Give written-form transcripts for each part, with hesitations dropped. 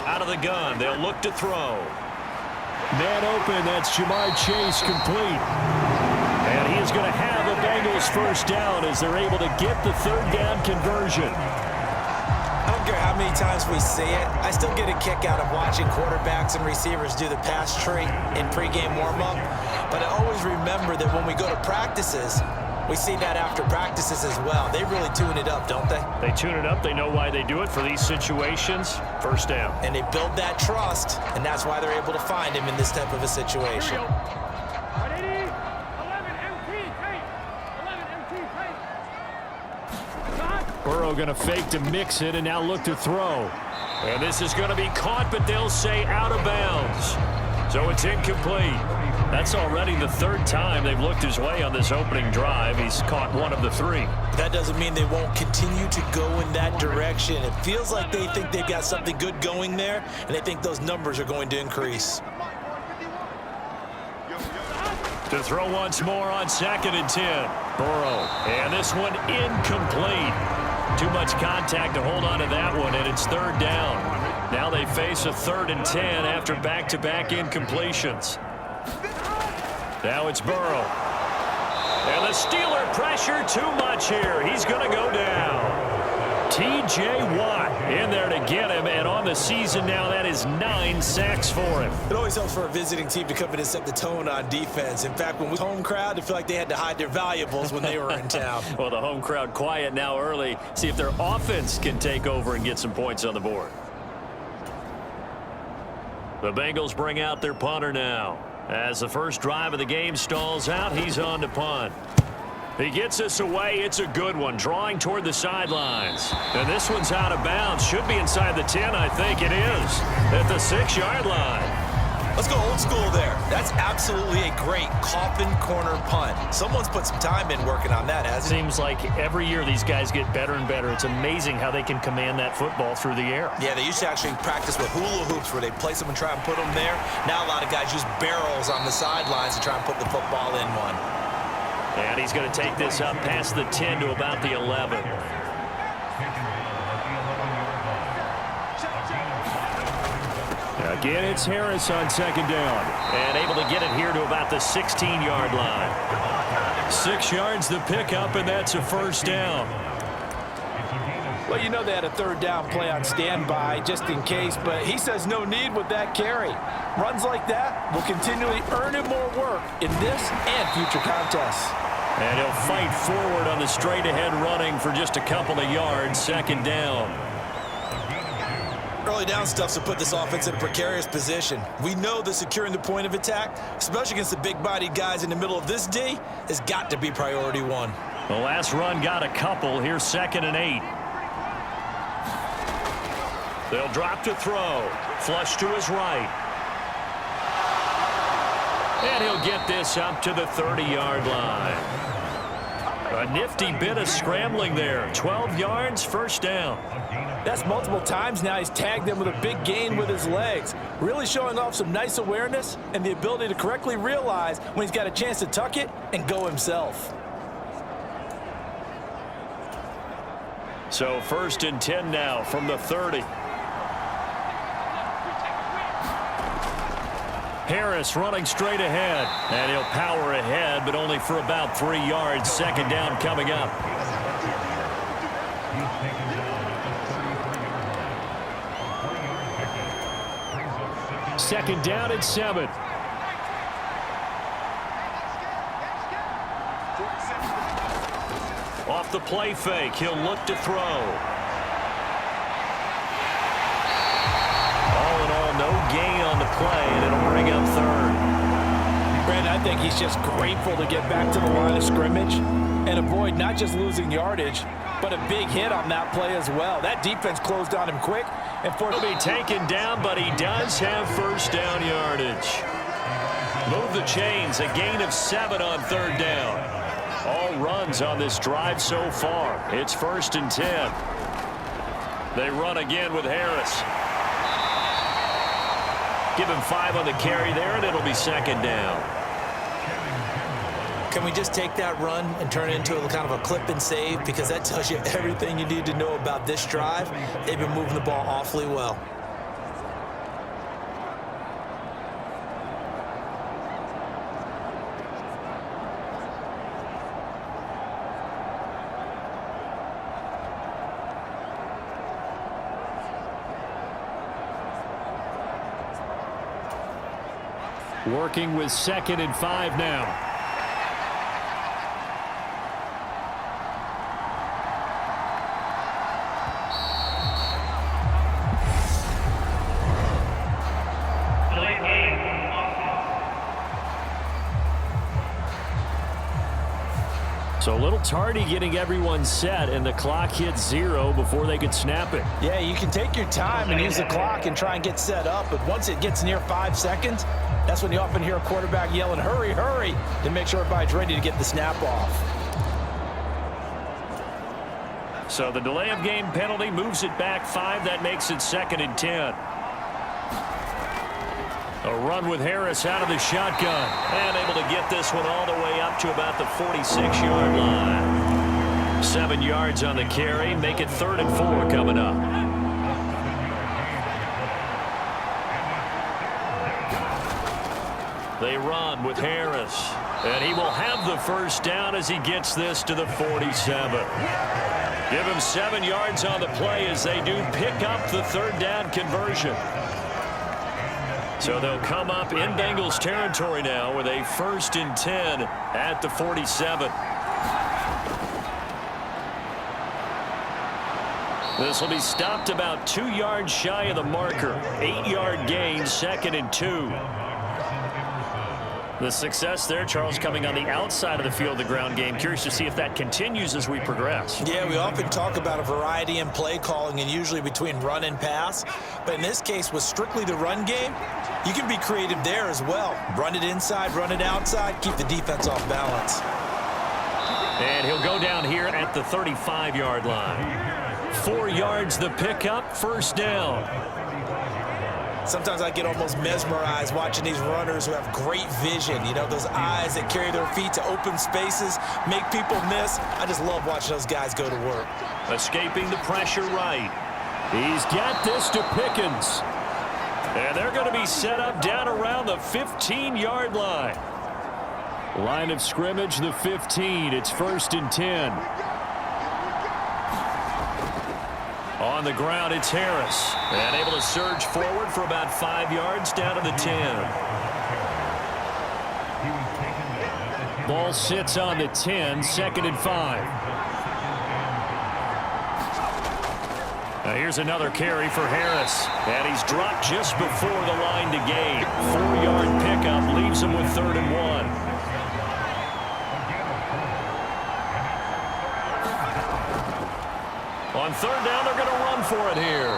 Out of the gun, they'll look to throw. Man open, that's Jamar Chase complete. And he is going to have the Bengals first down as they're able to get the third down conversion. I don't care how many times we see it. I still get a kick out of watching quarterbacks and receivers do the pass tree in pregame warm-up. But I always remember that when we go to practices, we see that after practices as well. They really tune it up, don't they? They tune it up. They know why they do it for these situations. First down. And they build that trust, and that's why they're able to find him in this type of a situation. Burrow going to fake to mix it and now look to throw. And this is going to be caught, but they'll say out of bounds. So it's incomplete. That's already the third time they've looked his way on this opening drive. He's caught one of the three. That doesn't mean they won't continue to go in that direction. It feels like they think they've got something good going there, and they think those numbers are going to increase. To throw once more on 2nd and 10. Burrow. And this one incomplete. Too much contact to hold on to that one, and it's third down. Now they face a 3rd and 10 after back-to-back incompletions. Now it's Burrow. And the Steeler pressure too much here. He's going to go down. T.J. Watt in there to get him, and on the season now, that is 9 sacks for him. It always helps for a visiting team to come in and set the tone on defense. In fact, when we home crowd, they feel like they had to hide their valuables when they were in town. Well, the home crowd quiet now early. See if their offense can take over and get some points on the board. The Bengals bring out their punter now. As the first drive of the game stalls out, he's on to punt. He gets this away. It's a good one, drawing toward the sidelines. And this one's out of bounds. Should be inside the 10, I think it is, at the 6-yard line. Let's go old school there. That's absolutely a great coffin corner punt. Someone's put some time in working on that, hasn't it? Seems like every year these guys get better and better. It's amazing how they can command that football through the air. Yeah, they used to actually practice with hula hoops where they place them and try and put them there. Now a lot of guys use barrels on the sidelines to try and put the football in one. And he's going to take this up past the 10 to about the 11. Again, it's Harris on 2nd down. And able to get it here to about the 16-yard line. 6 yards the pickup, and that's a first down. Well, you know they had a 3rd down play on standby just in case, but he says no need with that carry. Runs like that will continually earn him more work in this and future contests. And he'll fight forward on the straight-ahead running for just a couple of yards. 2nd down. Early down stuff's to put this offense in a precarious position. We know that securing the point of attack, especially against the big-bodied guys in the middle of this D, has got to be priority one. The last run got a couple. Here's 2nd and 8. They'll drop to throw. Flush to his right. And he'll get this up to the 30-yard line. A nifty bit of scrambling there. 12 yards, first down. That's multiple times now he's tagged them with a big gain with his legs. Really showing off some nice awareness and the ability to correctly realize when he's got a chance to tuck it and go himself. So 1st and 10 now from the 30. Harris running straight ahead. And he'll power ahead, but only for about 3 yards. 2nd down coming up. Second down at 7. Off the play fake, he'll look to throw. All in all, no gain on the play, and it'll bring up 3rd. Brandon, I think he's just grateful to get back to the line of scrimmage and avoid not just losing yardage, but a big hit on that play as well. That defense closed on him quick. And he'll be taken down, but he does have first down yardage. Move the chains, a gain of 7 on 3rd down. All runs on this drive so far. It's 1st and 10. They run again with Harris. Give him 5 on the carry there, and it'll be 2nd down. Can we just take that run and turn it into a kind of a clip and save? Because that tells you everything you need to know about this drive. They've been moving the ball awfully well. Working with 2nd and 5 now. So a little tardy getting everyone set, and the clock hits 0 before they could snap it. Yeah, you can take your time and use the clock and try and get set up, but once it gets near 5 seconds, that's when you often hear a quarterback yelling, hurry, hurry, to make sure everybody's ready to get the snap off. So the delay of game penalty moves it back 5. That makes it 2nd and 10. A run with Harris out of the shotgun. And able to get this one all the way up to about the 46-yard line. 7 yards on the carry. Make it 3rd and 4 coming up. They run with Harris. And he will have the first down as he gets this to the 47. Give him 7 yards on the play as they do pick up the 3rd down conversion. So they'll come up in Bengals territory now with a 1st and 10 at the 47. This will be stopped about 2 yards shy of the marker. 8-yard gain, 2nd and 2. The success there, Charles, coming on the outside of the field, the ground game. Curious to see if that continues as we progress. Yeah, we often talk about a variety in play calling and usually between run and pass. But in this case, with strictly the run game, you can be creative there as well. Run it inside, run it outside, keep the defense off balance. And he'll go down here at the 35-yard line. 4 yards the pickup, 1st down. Sometimes I get almost mesmerized watching these runners who have great vision. You know, those eyes that carry their feet to open spaces, make people miss. I just love watching those guys go to work. Escaping the pressure right. He's got this to Pickens. And they're going to be set up down around the 15-yard line. Line of scrimmage, the 15. It's 1st and 10. On the ground, it's Harris. And able to surge forward for about 5 yards down to the 10. Ball sits on the 10, 2nd and 5. Now here's another carry for Harris. And he's dropped just before the line to gain. 4-yard pickup leaves him with 3rd and 1. On 3rd down, they're going to run for it here.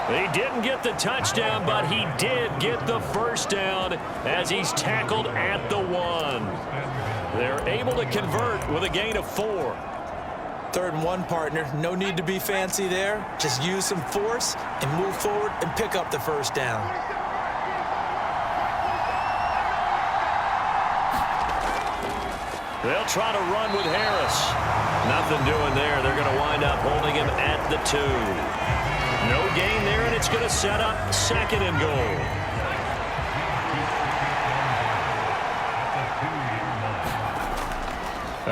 He didn't get the touchdown, but he did get the 1st down as he's tackled at the 1. They're able to convert with a gain of 4. 3rd and 1, partner. No need to be fancy there. Just use some force and move forward and pick up the 1st down. They'll try to run with Harris. Nothing doing there. They're going to wind up holding him at the 2. No gain there, and it's going to set up 2nd and goal.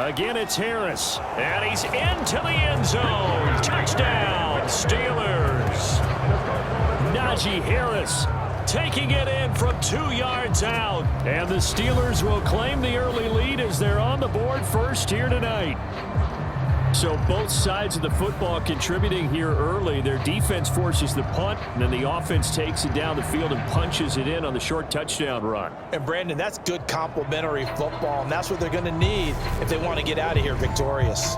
Again, it's Harris. And he's into the end zone. Touchdown, Steelers. Najee Harris taking it in from 2 yards out. And the Steelers will claim the early lead as they're on the board first here tonight. So both sides of the football contributing here early. Their defense forces the punt, and then the offense takes it down the field and punches it in on the short touchdown run. And, Brandon, that's good complementary football, and that's what they're going to need if they want to get out of here victorious.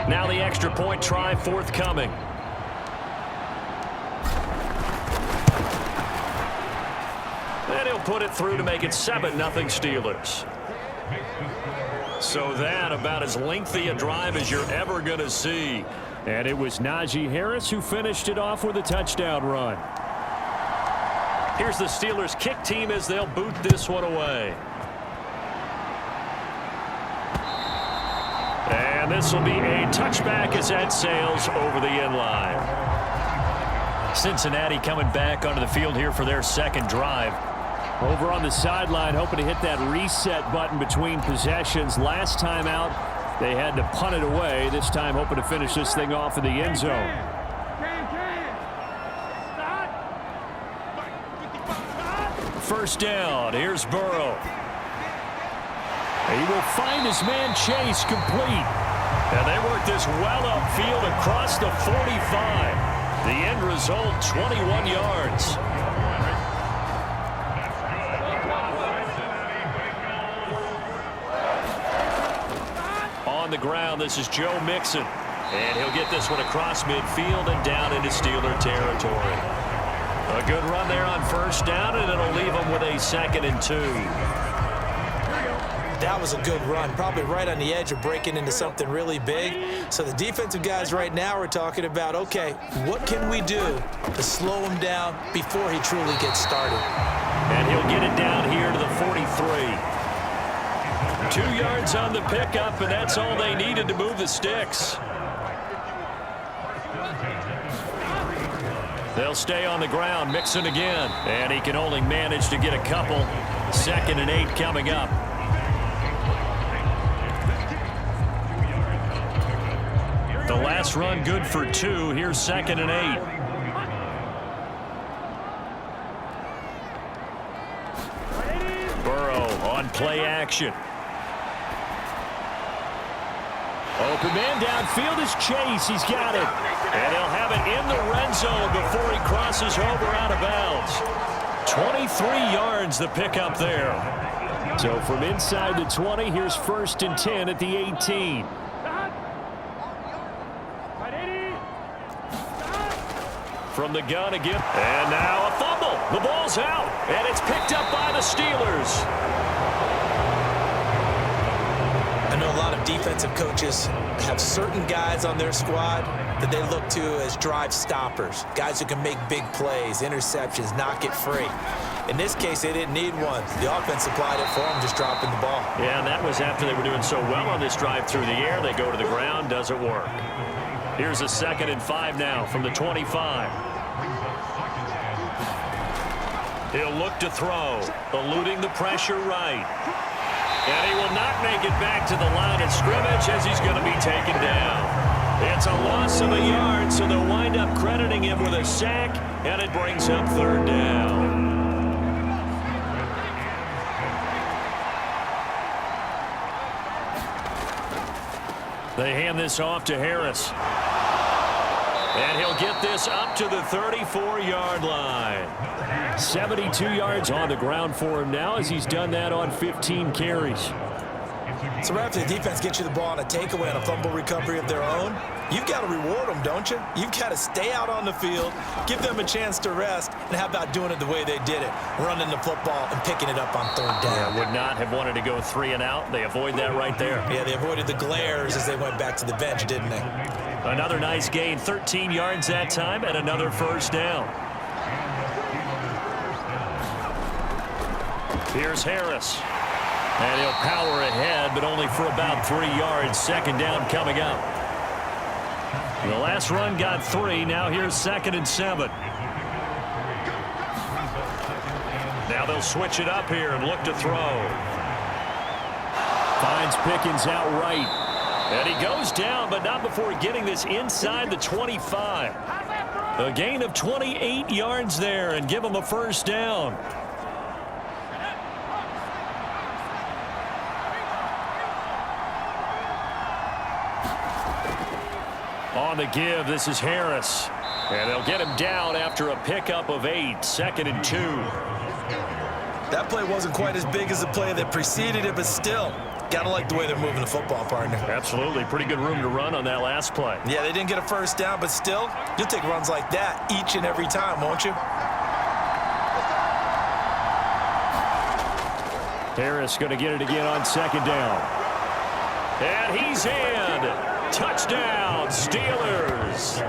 Now the extra point try forthcoming. And he'll put it through to make it 7-0 Steelers. So that about as lengthy a drive as you're ever going to see. And it was Najee Harris who finished it off with a touchdown run. Here's the Steelers kick team as they'll boot this one away. And this will be a touchback as that sails over the end line. Cincinnati coming back onto the field here for their 2nd drive. Over on the sideline, hoping to hit that reset button between possessions. Last time out, they had to punt it away. This time, hoping to finish this thing off in the end zone. first down. Here's Burrow. He will find his man Chase complete. And they work this well upfield across the 45. The end result, 21 yards. On the ground, this is Joe Mixon. And he'll get this one across midfield and down into Steeler territory. A good run there on first down, and it'll leave them with a 2nd and 2. That was a good run, probably right on the edge of breaking into something really big. So the defensive guys right now are talking about, okay, what can we do to slow him down before he truly gets started? And he'll get it down here to the 43. 2 yards on the pickup, and that's all they needed to move the sticks. They'll stay on the ground, Mixon again. And he can only manage to get a couple. 2nd and 8 coming up. The last run good for 2. Here's 2nd and 8. Burrow on play action. Open man downfield is Chase. He's got it. And he'll have it in the red zone before he crosses over out of bounds. 23 yards the pickup there. So from inside the 20, here's 1st and 10 at the 18. From the gun again. And now a fumble. The ball's out. And it's picked up by the Steelers. I know a lot of defensive coaches have certain guys on their squad that they look to as drive stoppers, guys who can make big plays, interceptions, knock it free. In this case, they didn't need one. The offense supplied it for them, just dropping the ball. Yeah, and that was after they were doing so well on this drive through the air. They go to the ground, doesn't work. Here's a 2nd and 5 now from the 25. He'll look to throw, eluding the pressure right. And he will not make it back to the line of scrimmage as he's going to be taken down. It's a loss of a yard, so they'll wind up crediting him with a sack, and it brings up 3rd down. They hand this off to Harris. And he'll get this up to the 34-yard line. 72 yards on the ground for him now as he's done that on 15 carries. So right after the defense gets you the ball on a takeaway and a fumble recovery of their own, you've got to reward them, don't you? You've got to stay out on the field, give them a chance to rest, and how about doing it the way they did it, running the football and picking it up on 3rd down. Yeah, would not have wanted to go 3 and out. They avoid that right there. Yeah, they avoided the glares as they went back to the bench, didn't they? Another nice gain, 13 yards that time, and another 1st down. Here's Harris. And he'll power ahead, but only for about 3 yards. 2nd down coming up. The last run got 3. Now here's 2nd and 7. Now they'll switch it up here and look to throw. Finds Pickens outright. And he goes down, but not before getting this inside the 25. A gain of 28 yards there and give him a 1st down. On the give, this is Harris. And they'll get him down after a pickup of 8. 2nd and 2. That play wasn't quite as big as the play that preceded it, but still, gotta like the way they're moving the football, partner. Absolutely. Pretty good room to run on that last play. Yeah, they didn't get a 1st down, but still, you'll take runs like that each and every time, won't you? Harris going to get it again on 2nd down. And he's in. Touchdown, Steelers.